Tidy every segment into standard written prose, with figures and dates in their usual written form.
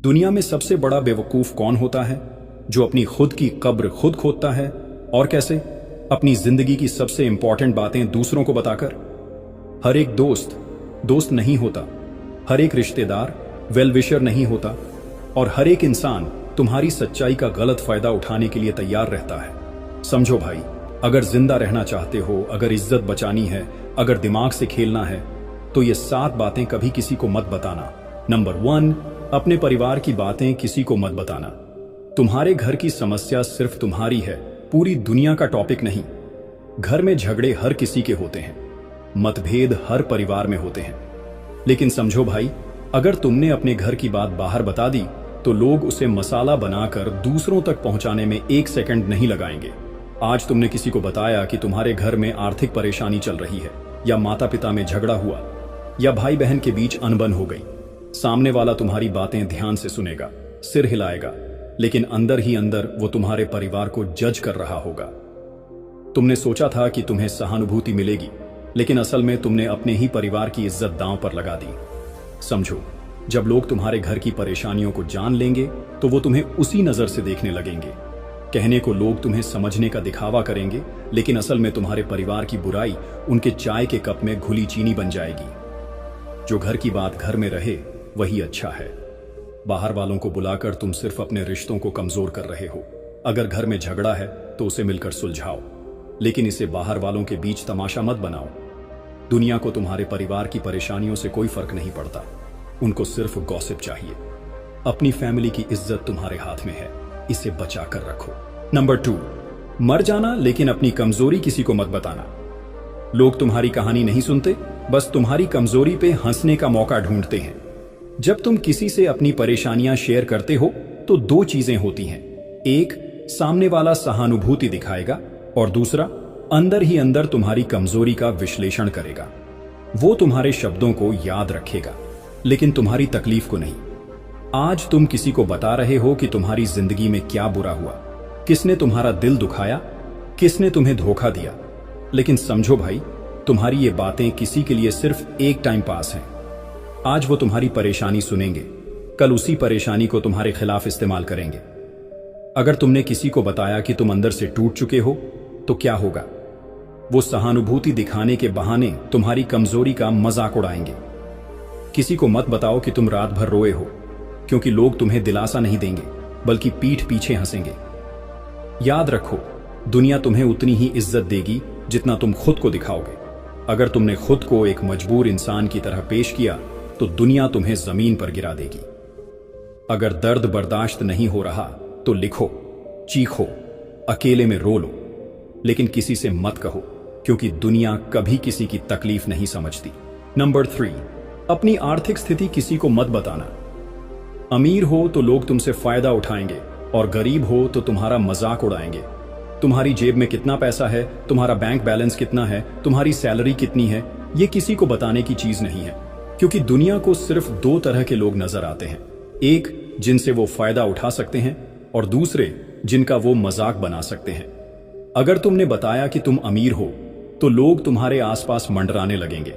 दुनिया में सबसे बड़ा बेवकूफ कौन होता है? जो अपनी खुद की कब्र खुद खोदता है। और कैसे? अपनी जिंदगी की सबसे इंपॉर्टेंट बातें दूसरों को बताकर। हर एक दोस्त दोस्त नहीं होता, हर एक रिश्तेदार वेल विशर नहीं होता, और हर एक इंसान तुम्हारी सच्चाई का गलत फायदा उठाने के लिए तैयार रहता है। समझो भाई, अगर जिंदा रहना चाहते हो, अगर इज्जत बचानी है, अगर दिमाग से खेलना है, तो ये 7 बातें कभी किसी को मत बताना। नंबर 1, अपने परिवार की बातें किसी को मत बताना। तुम्हारे घर की समस्या सिर्फ तुम्हारी है, पूरी दुनिया का टॉपिक नहीं। घर में झगड़े हर किसी के होते हैं, मतभेद हर परिवार में होते हैं, लेकिन समझो भाई, अगर तुमने अपने घर की बात बाहर बता दी तो लोग उसे मसाला बनाकर दूसरों तक पहुंचाने में 1 सेकंड नहीं लगाएंगे। आज तुमने किसी को बताया कि तुम्हारे घर में आर्थिक परेशानी चल रही है, या माता पिता में झगड़ा हुआ, या भाई बहन के बीच अनबन हो गई। सामने वाला तुम्हारी बातें ध्यान से सुनेगा, सिर हिलाएगा, लेकिन अंदर ही अंदर वो तुम्हारे परिवार को जज कर रहा होगा। तुमने सोचा था कि तुम्हें सहानुभूति मिलेगी, लेकिन असल में तुमने अपने ही परिवार की इज्जत दांव पर लगा दी। समझो, जब लोग तुम्हारे घर की परेशानियों को जान लेंगे तो वो तुम्हें उसी नजर से देखने लगेंगे। कहने को लोग तुम्हें समझने का दिखावा करेंगे, लेकिन असल में तुम्हारे परिवार की बुराई उनके चाय के कप में घुली चीनी बन जाएगी। जो घर की बात घर में रहे वही अच्छा है। बाहर वालों को बुलाकर तुम सिर्फ अपने रिश्तों को कमजोर कर रहे हो। अगर घर में झगड़ा है तो उसे मिलकर सुलझाओ, लेकिन इसे बाहर वालों के बीच तमाशा मत बनाओ। दुनिया को तुम्हारे परिवार की परेशानियों से कोई फर्क नहीं पड़ता, उनको सिर्फ गॉसिप चाहिए। अपनी फैमिली की इज्जत तुम्हारे हाथ में है, इसे बचा कर रखो। नंबर 2, मर जाना लेकिन अपनी कमजोरी किसी को मत बताना। लोग तुम्हारी कहानी नहीं सुनते, बस तुम्हारी कमजोरी पे हंसने का मौका ढूंढते हैं। जब तुम किसी से अपनी परेशानियां शेयर करते हो तो 2 चीजें होती हैं। एक, सामने वाला सहानुभूति दिखाएगा, और दूसरा, अंदर ही अंदर तुम्हारी कमजोरी का विश्लेषण करेगा। वो तुम्हारे शब्दों को याद रखेगा, लेकिन तुम्हारी तकलीफ को नहीं। आज तुम किसी को बता रहे हो कि तुम्हारी जिंदगी में क्या बुरा हुआ, किसने तुम्हारा दिल दुखाया, किसने तुम्हें धोखा दिया। लेकिन समझो भाई, तुम्हारी ये बातें किसी के लिए सिर्फ एक टाइम पास हैं। आज वो तुम्हारी परेशानी सुनेंगे, कल उसी परेशानी को तुम्हारे खिलाफ इस्तेमाल करेंगे। अगर तुमने किसी को बताया कि तुम अंदर से टूट चुके हो तो क्या होगा? वो सहानुभूति दिखाने के बहाने तुम्हारी कमजोरी का मजाक उड़ाएंगे। किसी को मत बताओ कि तुम रात भर रोए हो, क्योंकि लोग तुम्हें दिलासा नहीं देंगे, बल्कि पीठ पीछे हंसेंगे। याद रखो, दुनिया तुम्हें उतनी ही इज्जत देगी जितना तुम खुद को दिखाओगे। अगर तुमने खुद को एक मजबूर इंसान की तरह पेश किया तो दुनिया तुम्हें जमीन पर गिरा देगी। अगर दर्द बर्दाश्त नहीं हो रहा तो लिखो, चीखो, अकेले में रो लो, लेकिन किसी से मत कहो, क्योंकि दुनिया कभी किसी की तकलीफ नहीं समझती। नंबर 3, अपनी आर्थिक स्थिति किसी को मत बताना। अमीर हो तो लोग तुमसे फायदा उठाएंगे, और गरीब हो तो तुम्हारा मजाक उड़ाएंगे। तुम्हारी जेब में कितना पैसा है, तुम्हारा बैंक बैलेंस कितना है, तुम्हारी सैलरी कितनी है, ये किसी को बताने की चीज नहीं है, क्योंकि दुनिया को सिर्फ 2 तरह के लोग नजर आते हैं। एक, जिनसे वो फायदा उठा सकते हैं, और दूसरे, जिनका वो मजाक बना सकते हैं। अगर तुमने बताया कि तुम अमीर हो तो लोग तुम्हारे आसपास मंडराने लगेंगे।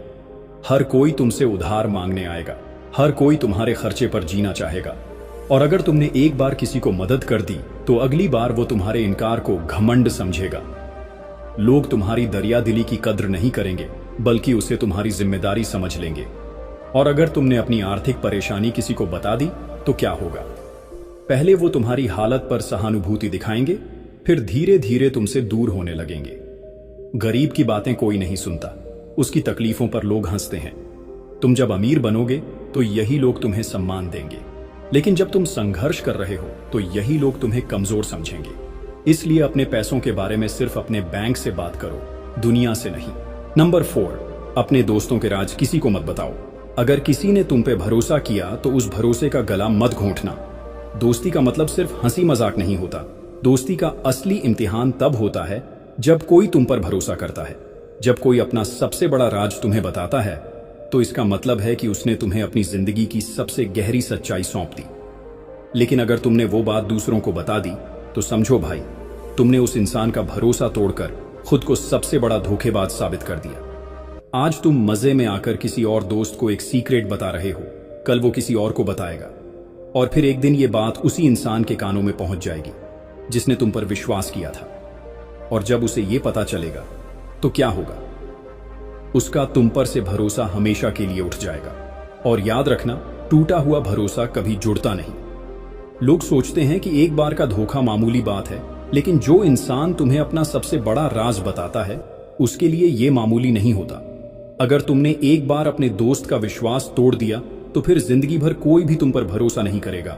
हर कोई तुमसे उधार मांगने आएगा, हर कोई तुम्हारे खर्चे पर जीना चाहेगा। और अगर तुमने एक बार किसी को मदद कर दी तो अगली बार वो तुम्हारे इनकार को घमंड समझेगा। लोग तुम्हारी दरियादिली की कद्र नहीं करेंगे, बल्कि उसे तुम्हारी जिम्मेदारी समझ लेंगे। और अगर तुमने अपनी आर्थिक परेशानी किसी को बता दी तो क्या होगा? पहले वो तुम्हारी हालत पर सहानुभूति दिखाएंगे, फिर धीरे धीरे तुमसे दूर होने लगेंगे। गरीब की बातें कोई नहीं सुनता, उसकी तकलीफों पर लोग हंसते हैं। तुम जब अमीर बनोगे तो यही लोग तुम्हें सम्मान देंगे, लेकिन जब तुम संघर्ष कर रहे हो तो यही लोग तुम्हें कमजोर समझेंगे। इसलिए अपने पैसों के बारे में सिर्फ अपने बैंक से बात करो, दुनिया से नहीं। नंबर 4, अपने दोस्तों के राज किसी को मत बताओ। अगर किसी ने तुम पे भरोसा किया तो उस भरोसे का गला मत घोंटना। दोस्ती का मतलब सिर्फ हंसी मजाक नहीं होता। दोस्ती का असली इम्तिहान तब होता है जब कोई तुम पर भरोसा करता है। जब कोई अपना सबसे बड़ा राज तुम्हें बताता है तो इसका मतलब है कि उसने तुम्हें अपनी जिंदगी की सबसे गहरी सच्चाई सौंप दी। लेकिन अगर तुमने वो बात दूसरों को बता दी तो समझो भाई, तुमने उस इंसान का भरोसा तोड़कर खुद को सबसे बड़ा धोखेबाज साबित कर दिया। आज तुम मजे में आकर किसी और दोस्त को एक सीक्रेट बता रहे हो, कल वो किसी और को बताएगा। और फिर एक दिन ये बात उसी इंसान के कानों में पहुंच जाएगी जिसने तुम पर विश्वास किया था। और जब उसे ये पता चलेगा तो क्या होगा? उसका तुम पर से भरोसा हमेशा के लिए उठ जाएगा। और याद रखना, टूटा हुआ भरोसा कभी जुड़ता नहीं। लोग सोचते हैं कि एक बार का धोखा मामूली बात है, लेकिन जो इंसान तुम्हें अपना सबसे बड़ा राज बताता है उसके लिए यह मामूली नहीं होता। अगर तुमने एक बार अपने दोस्त का विश्वास तोड़ दिया तो फिर जिंदगी भर कोई भी तुम पर भरोसा नहीं करेगा।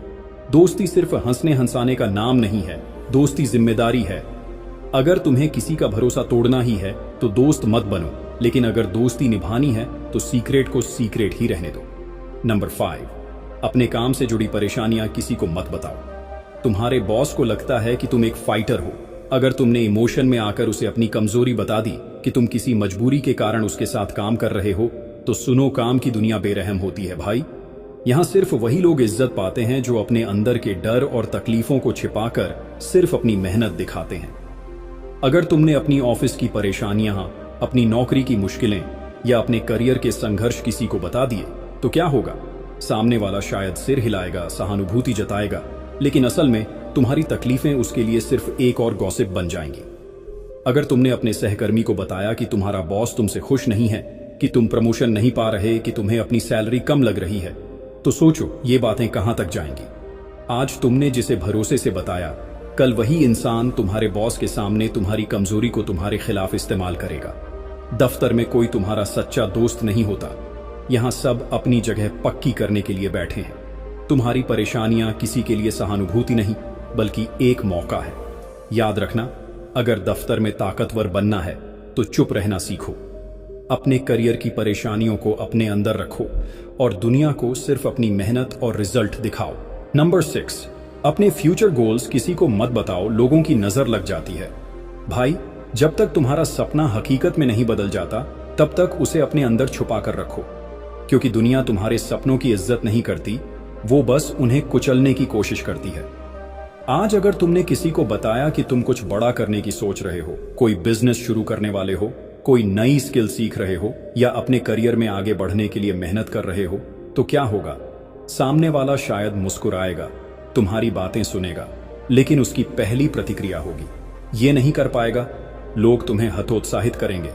दोस्ती सिर्फ हंसने हंसाने का नाम नहीं है, दोस्ती जिम्मेदारी है। अगर तुम्हें किसी का भरोसा तोड़ना ही है तो दोस्त मत बनो, लेकिन अगर दोस्ती निभानी है तो सीक्रेट को सीक्रेट ही रहने दो। नंबर 5, अपने काम से जुड़ी परेशानियां किसी को मत बताओ। तुम्हारे बॉस को लगता है कि तुम एक फाइटर हो। अगर तुमने इमोशन में आकर उसे अपनी कमजोरी बता दी कि तुम किसी मजबूरी के कारण उसके साथ काम कर रहे हो, तो सुनो, काम की दुनिया बेरहम होती है भाई। यहां सिर्फ वही लोग इज्जत पाते हैं जो अपने अंदर के डर और तकलीफों को छिपाकर सिर्फ अपनी मेहनत दिखाते हैं। अगर तुमने अपनी ऑफिस की परेशानियां, अपनी नौकरी की मुश्किलें या अपने करियर के संघर्ष किसी को बता दिए तो क्या होगा? सामने वाला शायद सिर हिलाएगा, सहानुभूति जताएगा, लेकिन असल में तुम्हारी तकलीफें उसके लिए सिर्फ एक और गॉसिप बन जाएंगी। अगर तुमने अपने सहकर्मी को बताया कि तुम्हारा बॉस तुमसे खुश नहीं है, कि तुम प्रमोशन नहीं पा रहे, कि तुम्हें अपनी सैलरी कम लग रही है, तो सोचो ये बातें कहां तक जाएंगी। आज तुमने जिसे भरोसे से बताया, कल वही इंसान तुम्हारे बॉस के सामने तुम्हारी कमजोरी को तुम्हारे खिलाफ इस्तेमाल करेगा। दफ्तर में कोई तुम्हारा सच्चा दोस्त नहीं होता। यहां सब अपनी जगह पक्की करने के लिए बैठे हैं। तुम्हारी परेशानियां किसी के लिए सहानुभूति नहीं, बल्कि एक मौका है। याद रखना, अगर दफ्तर में ताकतवर बनना है तो चुप रहना सीखो। अपने करियर की परेशानियों को अपने अंदर रखो और दुनिया को सिर्फ अपनी मेहनत और रिजल्ट दिखाओ। नंबर 6, अपने फ्यूचर गोल्स किसी को मत बताओ, लोगों की नजर लग जाती है। भाई, जब तक तुम्हारा सपना हकीकत में नहीं बदल जाता तब तक उसे अपने अंदर छुपा कर रखो, क्योंकि दुनिया तुम्हारे सपनों की इज्जत नहीं करती, वो बस उन्हें कुचलने की कोशिश करती है। आज अगर तुमने किसी को बताया कि तुम कुछ बड़ा करने की सोच रहे हो, कोई बिजनेस शुरू करने वाले हो, कोई नई स्किल सीख रहे हो या अपने करियर में आगे बढ़ने के लिए मेहनत कर रहे हो, तो क्या होगा? सामने वाला शायद मुस्कुराएगा, तुम्हारी बातें सुनेगा, लेकिन उसकी पहली प्रतिक्रिया होगी ये नहीं कर पाएगा। लोग तुम्हें हतोत्साहित करेंगे।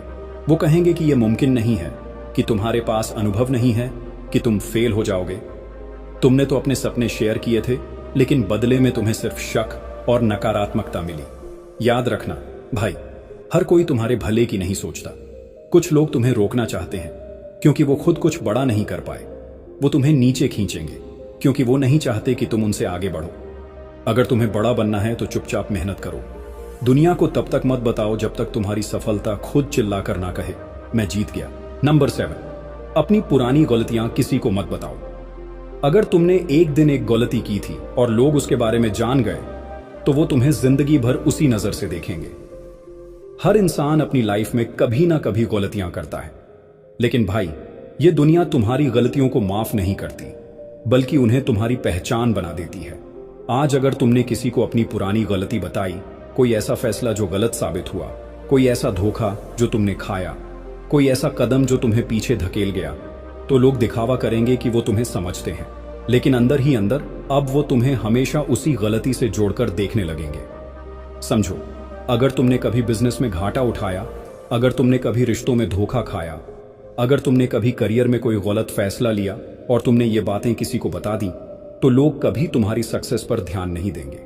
वो कहेंगे कि यह मुमकिन नहीं है, कि तुम्हारे पास अनुभव नहीं है, कि तुम फेल हो जाओगे। तुमने तो अपने सपने शेयर किए थे, लेकिन बदले में तुम्हें सिर्फ शक और नकारात्मकता मिली। याद रखना भाई, हर कोई तुम्हारे भले की नहीं सोचता। कुछ लोग तुम्हें रोकना चाहते हैं क्योंकि वो खुद कुछ बड़ा नहीं कर पाए। वो तुम्हें नीचे खींचेंगे क्योंकि वो नहीं चाहते कि तुम उनसे आगे बढ़ो। अगर तुम्हें बड़ा बनना है तो चुपचाप मेहनत करो। दुनिया को तब तक मत बताओ जब तक तुम्हारी सफलता खुद चिल्लाकर ना कहे, मैं जीत गया। नंबर 7, अपनी पुरानी गलतियां किसी को मत बताओ। अगर तुमने एक दिन एक गलती की थी और लोग उसके बारे में जान गए, तो वो तुम्हें जिंदगी भर उसी नजर से देखेंगे। हर इंसान अपनी लाइफ में कभी ना कभी गलतियां करता है, लेकिन भाई, ये दुनिया तुम्हारी गलतियों को माफ नहीं करती, बल्कि उन्हें तुम्हारी पहचान बना देती है। आज अगर तुमने किसी को अपनी पुरानी गलती बताई, कोई ऐसा फैसला जो गलत साबित हुआ, कोई ऐसा धोखा जो तुमने खाया, कोई ऐसा कदम जो तुम्हें पीछे धकेल गया, तो लोग दिखावा करेंगे कि वो तुम्हें समझते हैं, लेकिन अंदर ही अंदर अब वो तुम्हें हमेशा उसी गलती से जोड़कर देखने लगेंगे। समझो, अगर तुमने कभी बिजनेस में घाटा उठाया, अगर तुमने कभी रिश्तों में धोखा खाया, अगर तुमने कभी करियर में कोई गलत फैसला लिया और तुमने ये बातें किसी को बता दी, तो लोग कभी तुम्हारी सक्सेस पर ध्यान नहीं देंगे।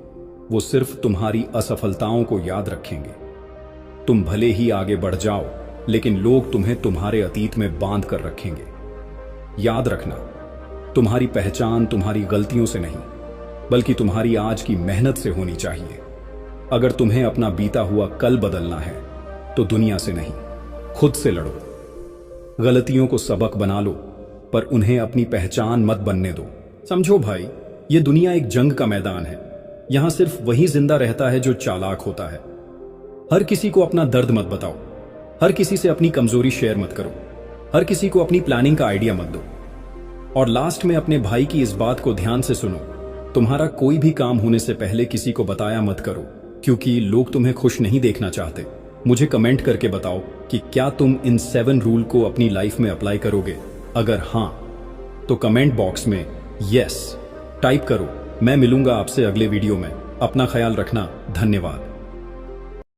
वो सिर्फ तुम्हारी असफलताओं को याद रखेंगे। तुम भले ही आगे बढ़ जाओ, लेकिन लोग तुम्हें तुम्हारे अतीत में बांध कर रखेंगे। याद रखना, तुम्हारी पहचान तुम्हारी गलतियों से नहीं, बल्कि तुम्हारी आज की मेहनत से होनी चाहिए। अगर तुम्हें अपना बीता हुआ कल बदलना है, तो दुनिया से नहीं, खुद से लड़ो। गलतियों को सबक बना लो, पर उन्हें अपनी पहचान मत बनने दो। समझो भाई, ये दुनिया एक जंग का मैदान है। यहां सिर्फ वही जिंदा रहता है जो चालाक होता है। हर किसी को अपना दर्द मत बताओ, हर किसी से अपनी कमजोरी शेयर मत करो, हर किसी को अपनी प्लानिंग का आइडिया मत दो। और लास्ट में अपने भाई की इस बात को ध्यान से सुनो, तुम्हारा कोई भी काम होने से पहले किसी को बताया मत करो, क्योंकि लोग तुम्हें खुश नहीं देखना चाहते। मुझे कमेंट करके बताओ कि क्या तुम इन 7 रूल को अपनी लाइफ में अप्लाई करोगे। अगर हां, तो कमेंट बॉक्स में यस टाइप करो। मैं मिलूंगा आपसे अगले वीडियो में। अपना ख्याल रखना। धन्यवाद।